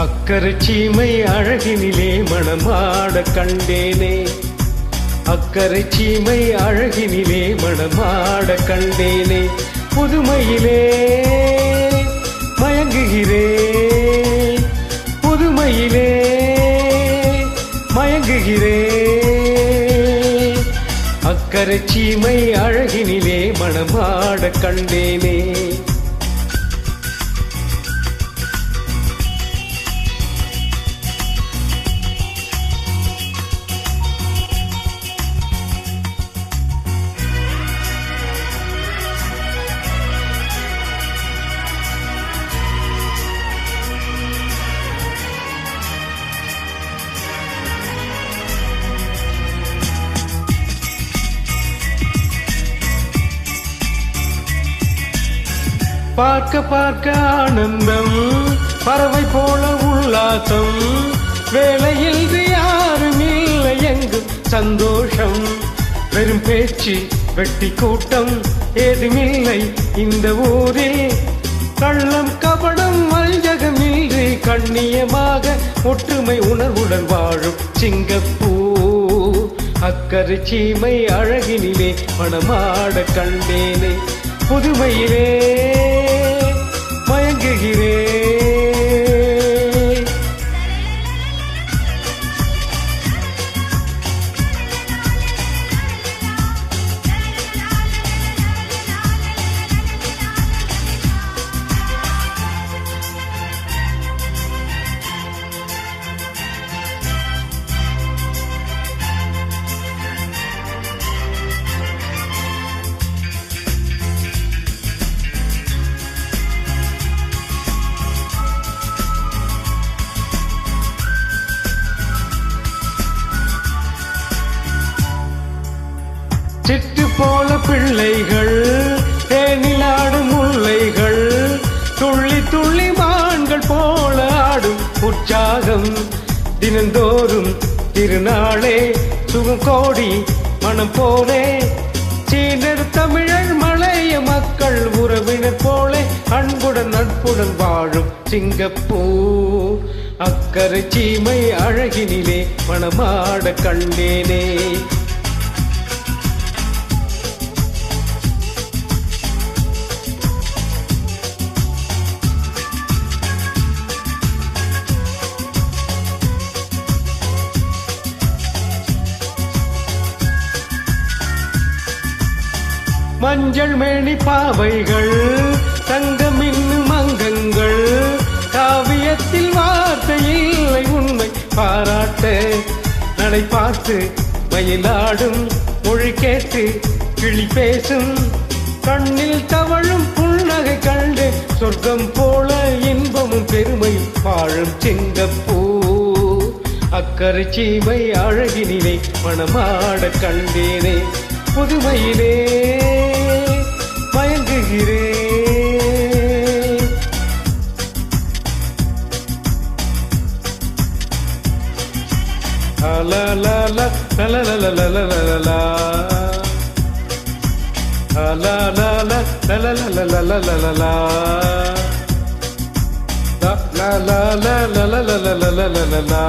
அக்கறை சீமை அழகினிலே மணமாட கண்டேனே, அக்கறை சீமை அழகினிலே மணமாட கண்டேனே. புதுமையிலே மயங்குகிறேன், புதுமையிலே மயங்குகிறேன். அக்கறை சீமை அழகினிலே மணமாட கண்டேனே. பார்க்க பார்க்க ஆனந்தம், பறவை போல உல்லாசம், வேலையில் யாரும் இல்லை எங்கும் சந்தோஷம். வெறும் பேச்சு வெட்டி கூட்டம் ஏதுமில்லை இந்த ஊரில், கள்ளம் கபடம் வஞ்சகமின்றி கண்ணியமாக ஒற்றுமை உணர்வுடன் வாழும் சிங்கப்பூர். அக்கறை சீமை அழகினிலே மணமாட கண்டேனே, புதுமையிலே மயங்குகிறேன். சிட்டு போல பிள்ளைகள், தேனிலாடும் முல்லைகள், துள்ளி துள்ளி மான்கள் போல ஆடும் உற்சாகம். தினந்தோறும் திருநாளே சுகம் கோடி மனம் போலே, சீனர் தமிழர் மலைய மக்கள் உறவினர் போல அன்புடன் நட்புடன் வாழும் சிங்கப்பூர். அக்கறை சீமை அழகினிலே மணமாட கண்டேனே. மஞ்சள் மேனி பாவைகள், தங்கம் இன்னும் அங்கங்கள், காவியத்தில் வார்த்தை இல்லை உண்மை பாராட்ட. நடை பார்த்து மயிலாடும் மொழி கேட்டு கிளி பேசும், கண்ணில் தவழும் புன்னகை கண்டு சொர்க்கம் போல இன்பமும் பெருமையும் வாழும் சிங்கப்பூர். அக்கறை சீமை அழகினிலே மணமாட கண்டேனே, புதுமையிலே மயங்குகிறேன். அலலல லலலலலலலலா, அலலல லலலலலலலலா, லலல லலலலலலலலா.